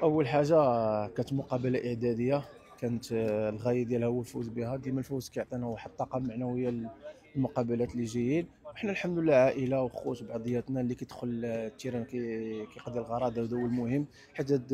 اول حاجه كانت مقابله اعداديه، كانت الغايه ديالها هو الفوز بها. ديما الفوز كيعطينا واحد الطاقه معنويه للمقابلات اللي جايين. وحنا الحمد لله عائله وخوت بعضياتنا، اللي كيدخل التيران كيقضي الغرض. هذا هو المهم، حيت هذا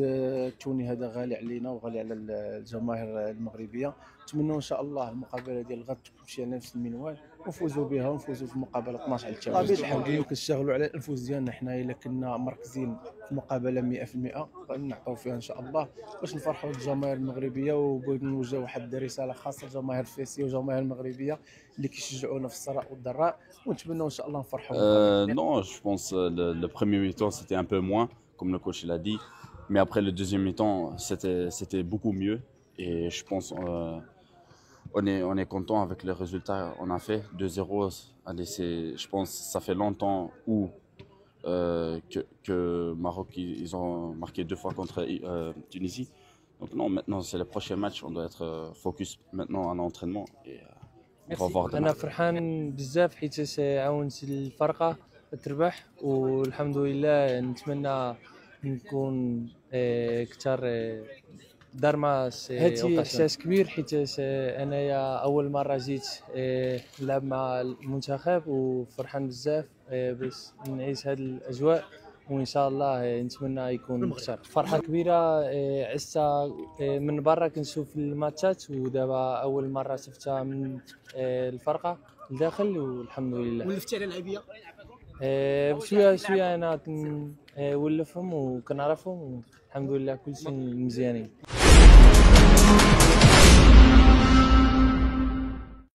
التوني هذا غالي علينا وغالي على الجماهير المغربيه. نتمنوا ان شاء الله المقابله ديال الغد تمشي على نفس المنوال ونفوزوا بها، ونفوزوا في المقابله 12 على التوالي. بطبيعه الحال كاينين كنشتغلوا على الانفوس ديالنا. حنا الا كنا مركزين في مقابله 100% غنعطيو فيها ان شاء الله باش نفرحوا الجماهير المغربيه. وبغيت نوجه واحد الرساله خاصه للجماهير الفيسيه والجماهير المغربيه اللي كيشجعونا في السراء والضراء، ونتمنوا ان شاء الله نفرحوا المغرب. Non, je pense le premier mi-temps c'était un peu moins, comme le coach l'a dit, mais après le deuxième mi-temps c'était beaucoup mieux et je pense on est content avec le résultat. On a fait 2-0. Allez, je pense ça fait longtemps que Maroc ils ont marqué 2 fois contre Tunisie. Donc non, maintenant c'est le prochain match, on doit être focus maintenant en entraînement et on va voir انا demain. فرحان بزاف حيت عاونت الفرقه تربح، والحمد لله نتمنى نكون كثر دار ما هادشي احساس كبير، حيت انايا اول مره جيت نلعب مع المنتخب، وفرحان بزاف باش نعيش هاد الاجواء، وان شاء الله نتمنى يكون مختار. فرحه كبيره، عشت من برا كنشوف الماتشات، ودابا اول مره شفتها من الفرقه لداخل، والحمد لله. ولفتي على اللعيبيه؟ بشويه شويه انا كنولفهم وكنعرفهم، والحمد لله كلشي مزيانين.